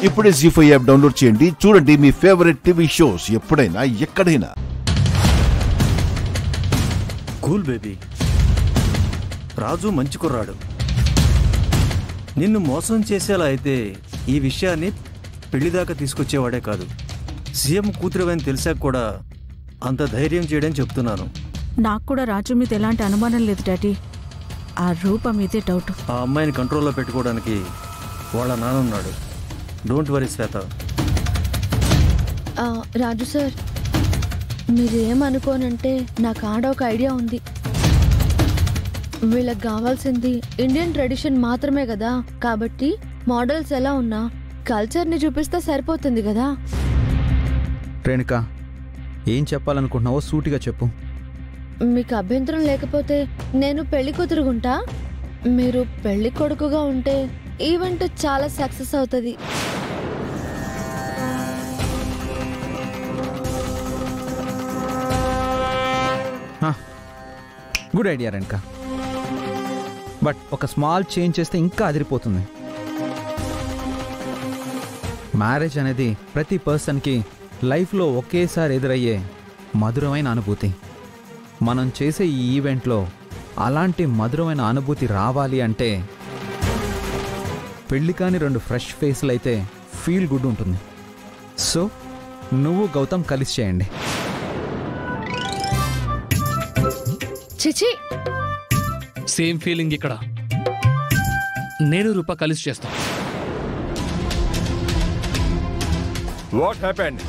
ఇప్పుడే జీ5 app download చేయండి. చూడండి మీ ఫేవరెట్ టీవీ షోస్ ఎప్పుడైనా ఎక్కడైనా. కూల్ బేబీ, రాజు మంచి కుర్రాడు. నిన్ను మోసం చేసేలా అయితే ఈ విషయాన్ని పెళ్లిదాకా తీసుకొచ్చేవాడే కాదు. సీఎం కూతురువని తెలిసాక కూడా అంత ధైర్యం చేయడం చెప్తున్నాను. నాకు కూడా రాజు మీద ఎలాంటి అనుమానం లేదు డాడీ. ఆ రూపం మీదే డౌట్. ఆ అమ్మాయిని కంట్రోల్లో పెట్టుకోవడానికి వాళ్ళ నాన్న ఉన్నాడు. Don't worry Shweta. Raju sir, మీరేమనుకోనంటే నాకు ఆడ ఒక ఐడియా ఉంది. వీళ్ళకి కావాల్సింది ఇండియన్ ట్రెడిషన్ మాత్రమే కదా, కాబట్టి మోడల్స్ ఎలా ఉన్నా కల్చర్ని చూపిస్తే సరిపోతుంది కదా. రేణుక, ఏం చెప్పాలనుకుంటున్నావో సూటిగా చెప్పు. మీకు అభ్యంతరం లేకపోతే నేను పెళ్లి కూతురుగుంటా, మీరు పెళ్లి కొడుకుగా ఉంటే ఈవెంట్ చాలా సక్సెస్ అవుతుంది. గుడ్ ఐడియా రేణుక, బట్ ఒక స్మాల్ చేంజ్ చేస్తే ఇంకా అదిరిపోతుంది. మ్యారేజ్ అనేది ప్రతి పర్సన్కి లైఫ్లో ఒకేసారి ఎదురయ్యే మధురమైన అనుభూతి. మనం చేసే ఈ ఈవెంట్లో అలాంటి మధురమైన అనుభూతి రావాలి అంటే పెళ్లి కాని 2 ఫ్రెష్ ఫేస్లు అయితే ఫీల్ గుడ్ ఉంటుంది. సో నువ్వు గౌతమ్ కలిసి చేయండి. చిచి, సేమ్ ఫీలింగ్ ఇక్కడ. నేను రూపా కలిసి చేస్తాను. What happened?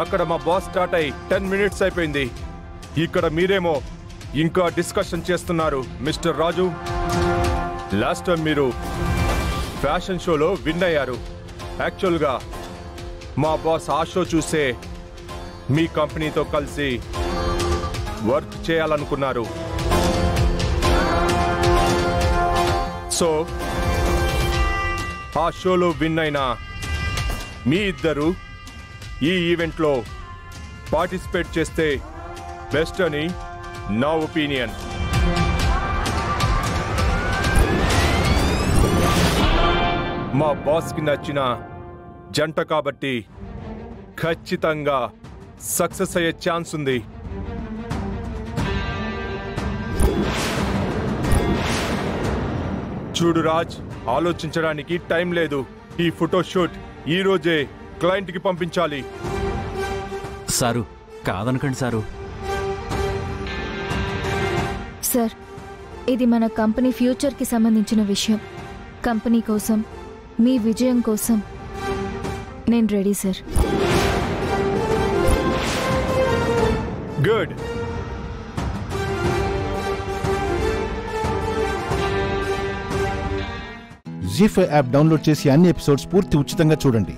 అక్కడ మా బాస్ స్టార్ట్ అయ్యి 10 మినిట్స్ అయిపోయింది. ఇక్కడ మీరేమో ఇంకా డిస్కషన్ చేస్తున్నారు. మిస్టర్ రాజు, లాస్ట్ టైం మీరు ఫ్యాషన్ షోలో విన్ అయ్యారు. యాక్చువల్గా మా బాస్ ఆ షో చూసే మీ కంపెనీతో కలిసి వర్క్ చేయాలనుకున్నారు. సో ఆ షోలో విన్ అయిన మీ ఇద్దరు ఈ ఈవెంట్లో పార్టిసిపేట్ చేస్తే బెస్ట్ అని నా ఒపీనియన్. మా బాస్కి నచ్చిన జంట కాబట్టి ఖచ్చితంగా సక్సెస్ అయ్యే ఛాన్స్ ఉంది. చూడు రాజ్, ఆలోచించడానికి టైం లేదు. ఈ ఫోటోషూట్ ఈ రోజే క్లయింట్కి పంపించాలి. Sir, కాదనకండి sir. సార్, ఇది మన కంపెనీ ఫ్యూచర్కి సంబంధించిన విషయం. కంపెనీ కోసం, మీ విజయం కోసం నేను ready sir. Good. Zee five app download చేసి అన్ని ఎపిసోడ్స్ పూర్తి ఉచితంగా చూడండి.